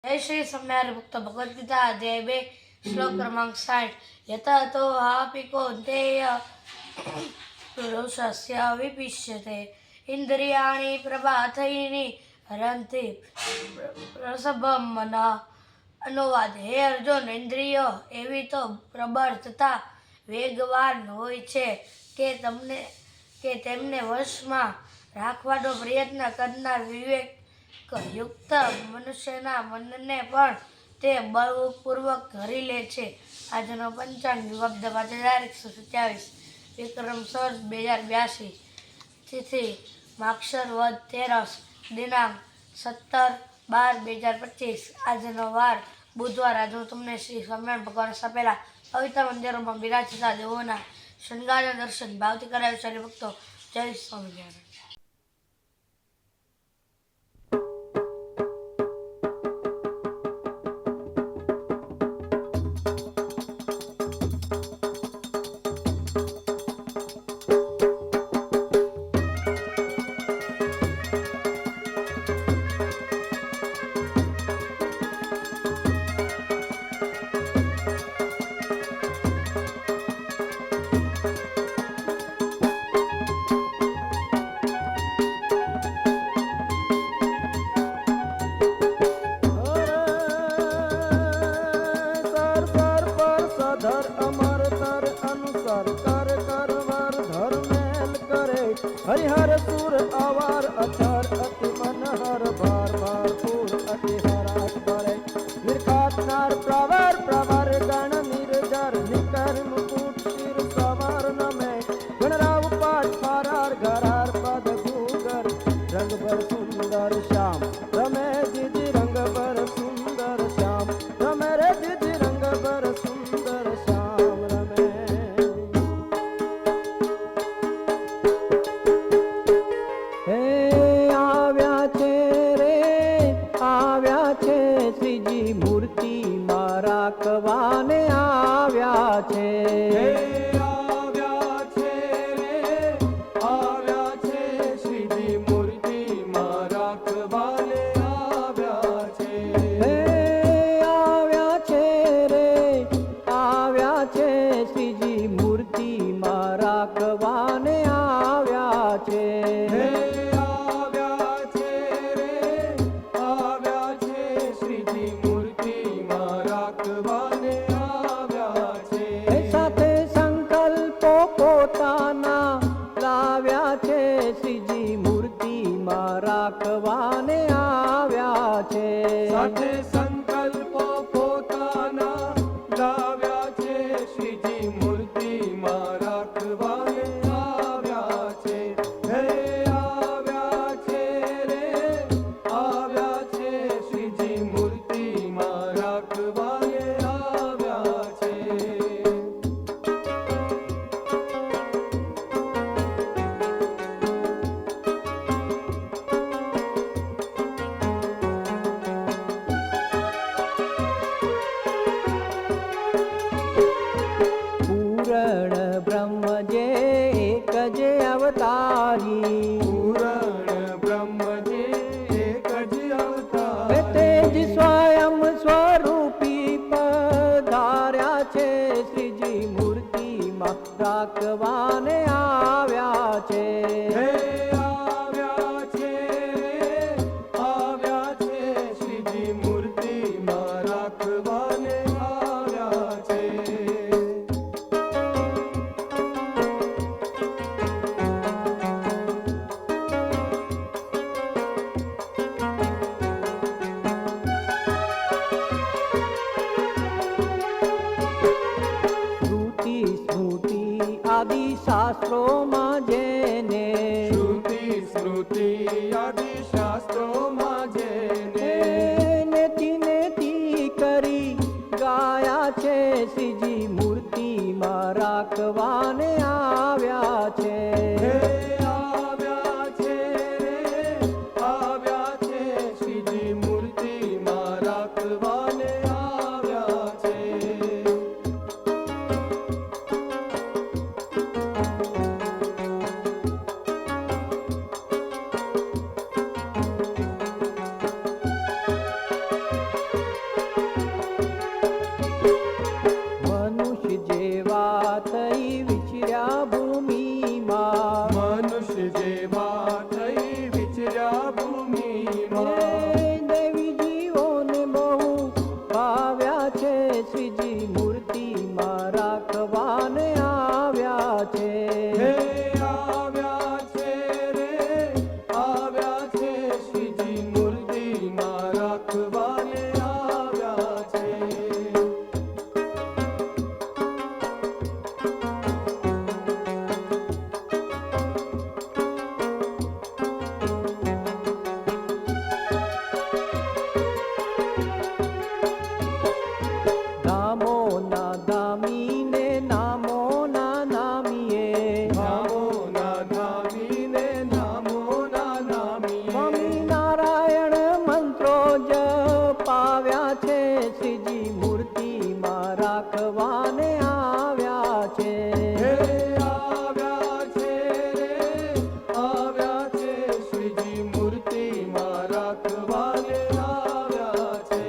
जय श्री स्वामिनारायण भक्त भगवद गीता अध्याय 2 श्लोक क्रमांक 60 यथा तो हापिकोन्तेय पुरुषस्य विपिष्यते इंद्रियाणि प्रभाथैनि हरन्ति प्रसभं मनः। अनुवाद हे અર્જુન, ઇન્દ્રિયો એવી તો પ્રબળ તથા વેગવાન હોય છે કે તેમને વશમાં રાખવાનો પ્રયત્ન કરનાર વિવેક યુક્ત મનુષ્યના મનને પણ તે બળપૂર્વક ઘરી લે છે. આજનો પંચાંગ વબ્દ 5127 વિક્રમ સંવત 2082 તિથિ માક્ષર વદ 13 દિનાંક 17/12/2025. આજનો વાર બુધવાર. આજે હું તમને શ્રી સ્વામિનારાયણ ભગવાન સ્થાપેલા પવિત્ર મંદિરોમાં બિરાજતા દેવોના શણગારના દર્શન ભાવથી કરાવ્યું છે. ભક્તો, જય સ્વામિનારાયણ. हरिहर सुर आवार अथर अति मनहर भार भार फूल अति हरास भरे निर्खात नार प्रवर प्रवर गण निर्जर निकर मुकुट शिर सवार नमे गणराव पाठ फारार घरार पद भूगर रंग बर सुंदर श्याम रमे जिज रंग बर सुंदर श्याम रमे रे जिज रंग बर सुंदर श्याम रमे श्रीजी मूर्ति मारा कवाने आव्या छे श्रीजी मूर्ति मारा कवाने आव्या छे श्रीजी मूर्ति मारा कवाने आव्या छे श्रीजी मूर्ति मारा कवाने आव्या छे साथे संकल्पो पोताना लाव्या छे श्रीजी मूर्ति मारा कवाने आव्या छे हे आव्या छे रे आव्या छे श्रीजी मूर्ति मारा कवाने आव्या छे पूरण ब्रह्म जे एक ज अवतारी तेज स्वयं स्वरूपी पधार्या छे श्रीजी मूर्ति में राखवाने आव्या छे श्रीजी मूर्ति में राखवाने आव्या छे आदि शास्त्रों में जेने श्रुति आदि शास्त्रों में जेने नेति नेति करी गाया छे श्रीजी मूर्ति में राखवाने आव्या छे श्रीजी मूर्ति में राखवाने आव्या छे મનુષ્ય જેવા થઈ વિચર્યા ભૂમિમાં, મનુષ્ય જેવા થઈ વિચર્યા ભૂમિમાં. એ દેવી જીવોને બહુ ભાવ્યા છે, શ્રીજી મૂર્તિમાં રાખવાને આવ્યા છે. હે આવ્યા છે રે, આવ્યા છે શ્રીજી મૂર્તિમાં રાખવાને આવ્યા છે. ધામોના ધામીને નામોના નામીએ, નામોના નામીને નામોના નામીએ. સ્વામિનારાયણ મંત્રો જપાવ્યા છે, શ્રીજી મૂર્તિમાં રાખવાને આવ્યા છે. હે આવ્યા છે રે, આવ્યા છે શ્રીજી મૂર્તિમાં રાખવાને આવ્યા છે.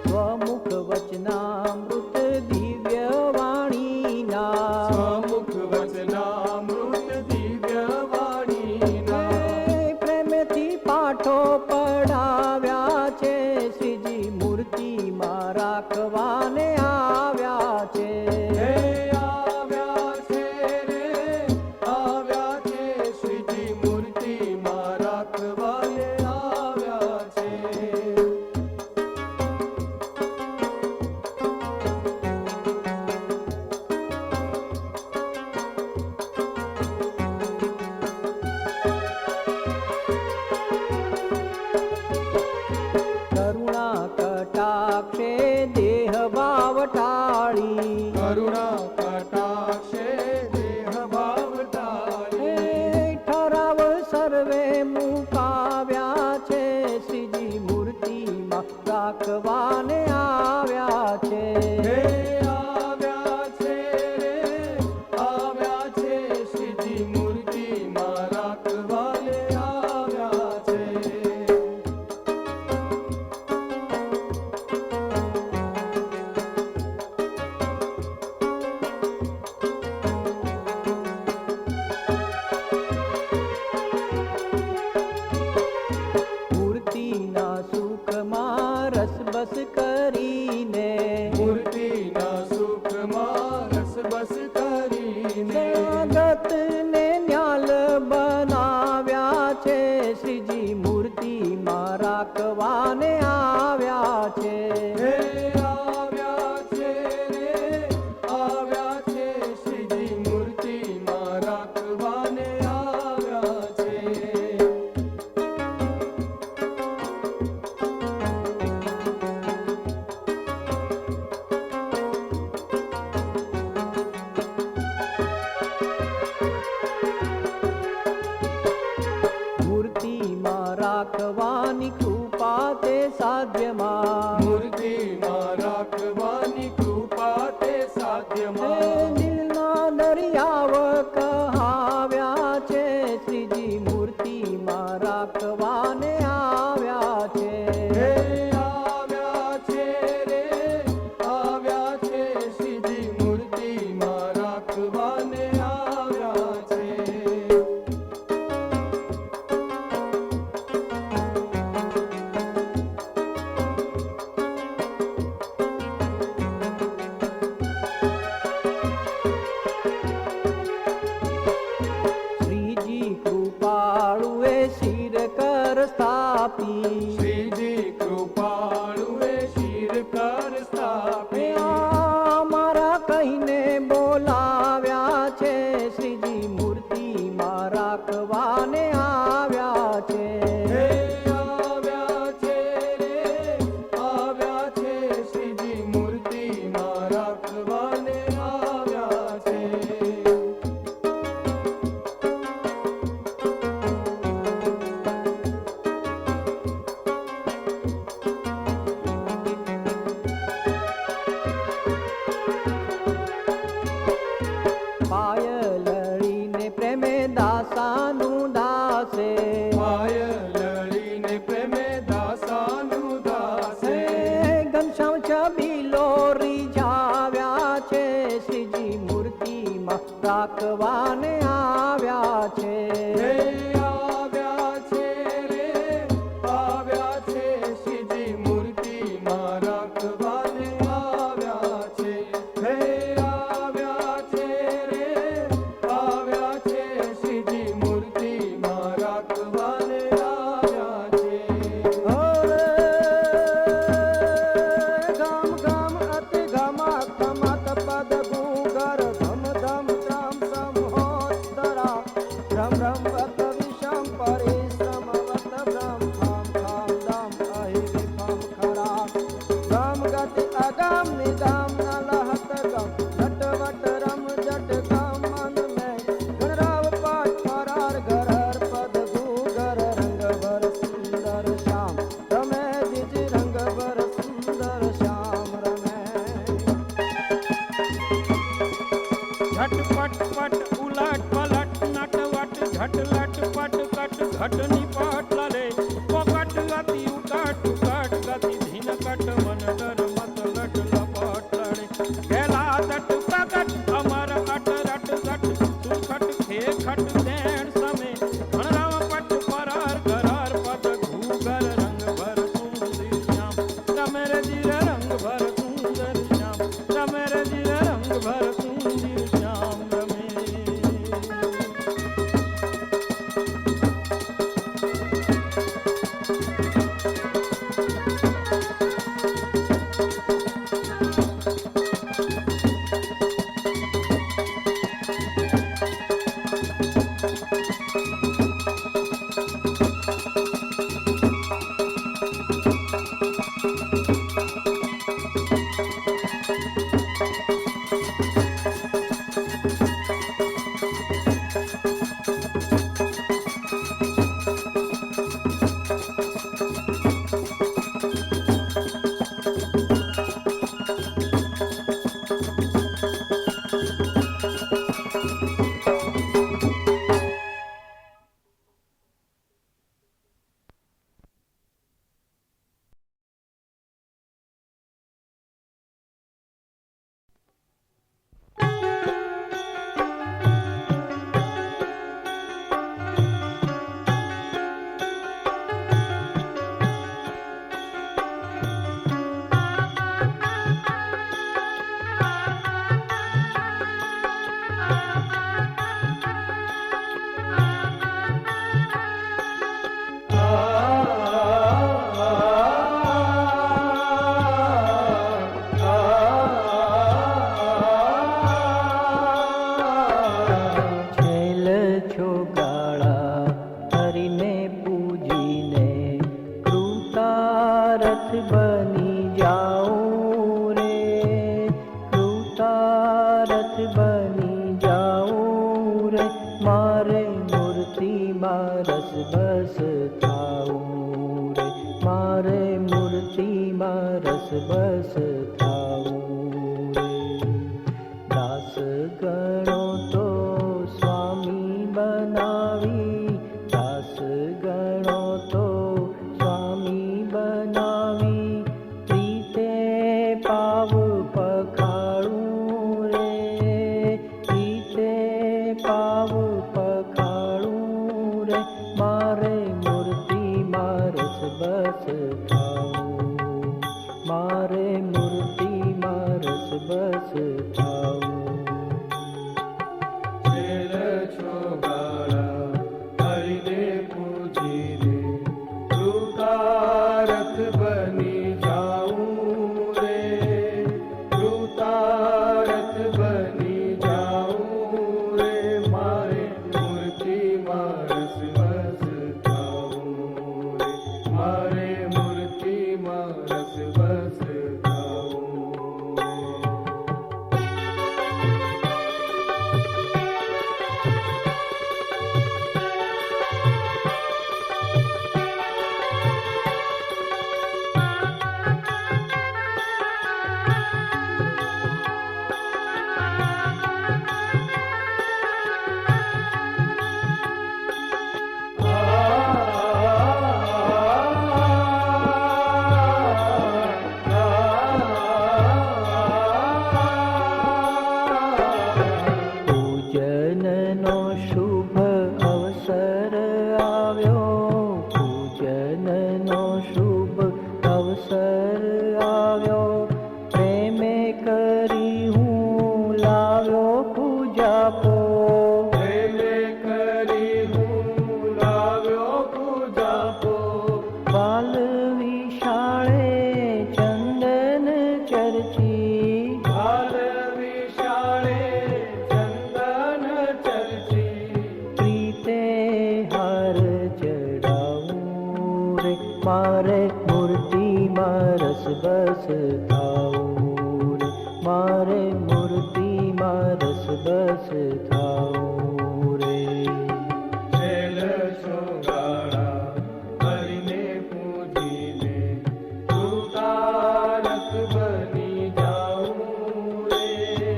સ્વમુખ વચનામૃત દિવ્ય વાણીના, સ્વમુખ વચનામૃત દિવ્ય વાણીના. પ્રેમથી પાઠો પઢાવ્યા છે, શ્રીજી મૂર્તિમાં રાખવાને આવ્યા છે. હે આવ્યા છે રે, આવ્યા છે શ્રીજી મૂર્તિમાં રાખવાને આવ્યા છે. કરુણા કટાક્ષે દેહ ભાવ ટાળી, કરુણા કટાક્ષે દેહ ભાવ ટાળી. ઠરાવ સર્વે મુકાવ્યા છે, શ્રીજી મૂર્તિમાં રાખવાને આવ્યા છે. હે આવ્યા છે રે, આવ્યા છે શ્રીજી મૂર્તિમાં રાખવાને આવ્યા છે. મૂર્તિના સુખમાં રસબસ કરીને, મૂર્તિના સુખમાં રસબસ કરીને. જગતને ન્યાલ બનાવ્યા છે, શ્રીજી મૂર્તિમાં રાખવાને આવ્યા છે. હે આવ્યા છે રે, આવ્યા છે શ્રીજી મૂર્તિમાં રાખવાને આવ્યા છે. મૂર્તિમાં રાખવાની કૃપા તે સાધ્યમાં, મૂર્તિમાં રાખવાની કૃપા તે સાધ્યમાં. દિલના દરિયાવ કહાવ્યા છે, શ્રીજી મૂર્તિમાં રાખવાને આવ્યા છે. હે આવ્યા છે રે, આવ્યા છે શ્રીજી મૂર્તિમાં રાખવાને આવ્યા છે. રાખવાને આવ્યા છે. હે આવ્યા છે રે આવ્યા છે શ્રીજી મૂર્તિમાં રાખવાને આવ્યા છે. હે આવ્યા છે રે આવ્યા છે શ્રીજી મૂર્તિમાં રાખવાને આવ્યા છે. અરે ગામ ગામ અતિ ગમત ગમત પદ ગુગર ધમ ધમ ત્રામ સમહોત્તરા રમ રમ વત વિષમ પરિશ્રમ વત ભ્રમ ખામ ખામ દમ અહિ વિખમ ખરા ગમ ગતિ અગમ નિગમ ન લહત ગમ નટવટ રમ જટ ગમ મન મેં ગણરાવ પાટ ફરાર ગરર પદ ગુગર રંગ ભર સુંદર શ્યામ રમે જીજ રંગ ભર સુંદર શ્યામ રમે. झटपट पट उलट पलट नटवट झटलट पट कट घटनी पट लरे पोकट गति उकट उकट गति धीन कट मन डर मत लट लपट लड़े गेला तट प्रकट अमर अट रट गट सुखट खे खट देण समय गणराम पट परार गरार पद घूगर रंग भर सुंदर श्याम रमेर जीर रंग भर सुंदर श्याम रमेर जीर रंग भर सुंदर श्याम रमे. છેલ છોગાળા હરિને પૂજીને કૃતારથ બની જાઉં રે કૃતારથ બની જાઉં રે મારે મૂર્તિમાં રસ બસ થાઉં રે મારે મૂર્તિમાં રસ બસ થાઉં રે. દાસ ગણો તો સ્વામી બનાવી દાસ ગણો તો સ્વામી બનાવી પ્રીતે પાવ પખાડું રે પ્રીતે પાવ પખાડું રે મારે મૂર્તિમાં રસ બસ થાઉં મારે મૂર્તિમાં રસ બસ થાઉં. છેલ છોગાળા હરિને પૂજીને કૃતારથ બની જાઉં રે કૃતારથ બની જાઉં રે મારે મૂર્તિમાં રસ બસ થાઉં રે મારે મૂર્તિમાં રસ બસ થાઉં રે. આવ્યો, પ્રેમે કરી હું લાવ્યો પૂજાપો. પ્રેમે કરી હું લાવ્યો પૂજાપો. બાલ વિશાળે ચંદન ચર્ચી, બાલ વિશાળે ચંદન ચર્ચી. પ્રીતે હાર ચડાવું રે, મારે મૂર્તિમાં રસ બસ થાવું રે, મારે મૂર્તિમાં રસ બસ થાવું રે. છેલ છોગાડા હરિને પૂજીને તું તારક બની જાઉં રે.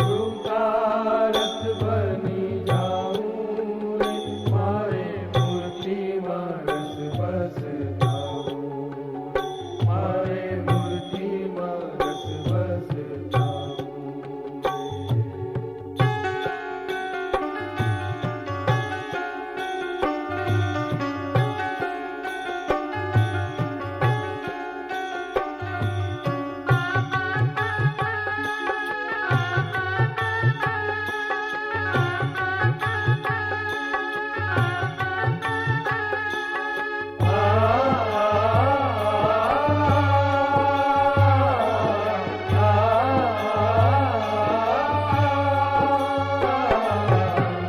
તું તારક બની જાઉં રે. મારે મૂર્તિમાં રસ બસ થાવું રે. મારે મૂર્તિમાં રસ બસ થાવું રે.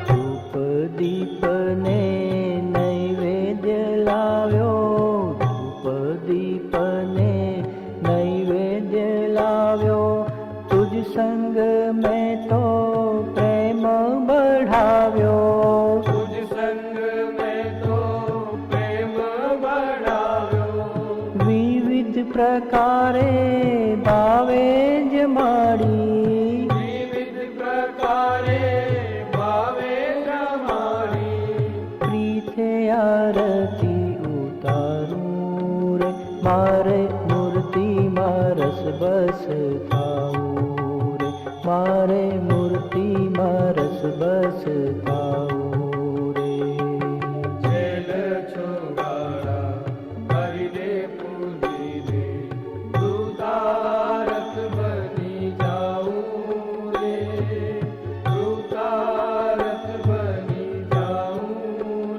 ધૂપ દીપને નૈવેદ્ય લાવ્યો, ધૂપ દીપને નૈવેદ્ય લાવ્યો. તુજ સંગ મેં તો પ્રેમ બઢાવ્યો, तुझ संग में तो प्रेम बढ़ाव्यो. વિવિધ પ્રકારે ભાવે જમાડી. विविध प्रकारे भावे रमाड़ी. પ્રીતે આરતી ઉતારું રે, મારે મૂર્તિમાં રસ બસ થાવું રે, મારે મૂર્તિમાં રસ બસ થાવું રે. छेल छोगाड़ा हरिने पूजीने तू तारक बनी जाऊं रे. तू तारक बनी जाऊं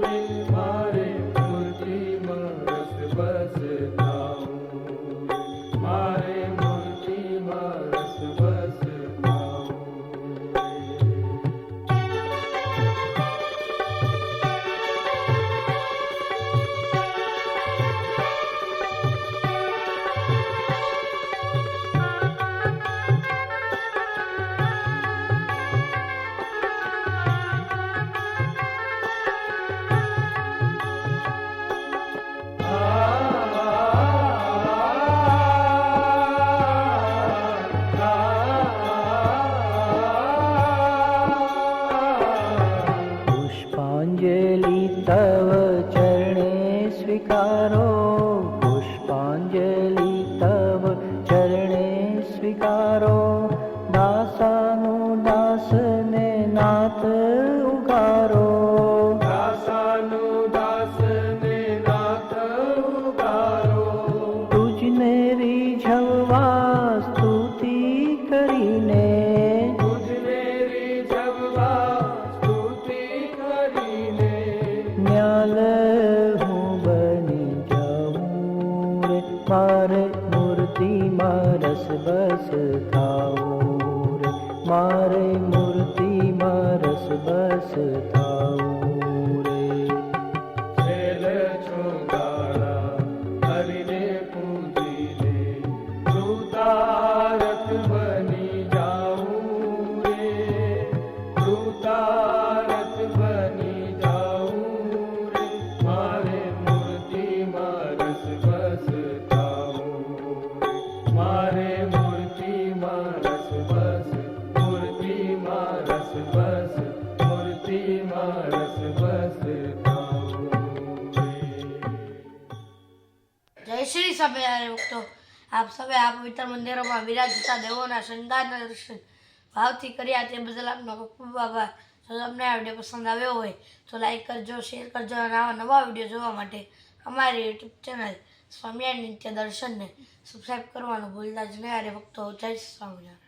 रे. मारे मूर्तिમાં રસ બસ થાવું રે. મારે મૂર્તિમાં રસ બસ થાવું રે. પુષ્પાંજલિ તવ ચરણે સ્વીકારો, પુષ્પાંજલિ તવ ચરણે સ્વીકારો. દાસાનું દાસને નાથ ઉગારો, દાસાનું દાસને નાથ ઉગારો. તુજને રીઝવવા સ્તુતિ કરીને, તુજને રીઝવવા સ્તુતિ કરીને. ન્યાલ હું બની જાઉં રે, મારે મૂર્તિમાં રસ બસ થાવું રે, મારે મૂર્તિમાં રસ બસ થાવું રે. છેલ છોગાડા હરિને પૂજીને તું તારક બની જાઉં રે. તું તારક બની જાઉં રે. મારે મૂર્તિમાં રસ બસ થાવું રે. મારે મૂર્તિમાં રસ બસ, મૂર્તિમાં રસ બસ, મૂર્તિમાં રસ બસ થાવું રે. જય શ્રી સ્વામિનારાયણ ભક્તો. આપ સૌએ આ પવિત્ર મંદિરોમાં વિરાજતા દેવોના શણગારના દર્શન ભાવથી કર્યા તે બદલ આપનો ખૂબ ખૂબ આભાર. જો તમને આ વિડીયો પસંદ આવ્યો હોય તો લાઈક કરજો, શેર કરજો અને આવા નવા વિડીયો જોવા માટે અમારી યુટ્યુબ ચેનલ સ્વામિનારાયણ નિત્ય દર્શનને સબસ્ક્રાઈબ કરવાનું ભૂલતા જ નહીં. અરે ભક્તો, જય સ્વામિનારાયણ.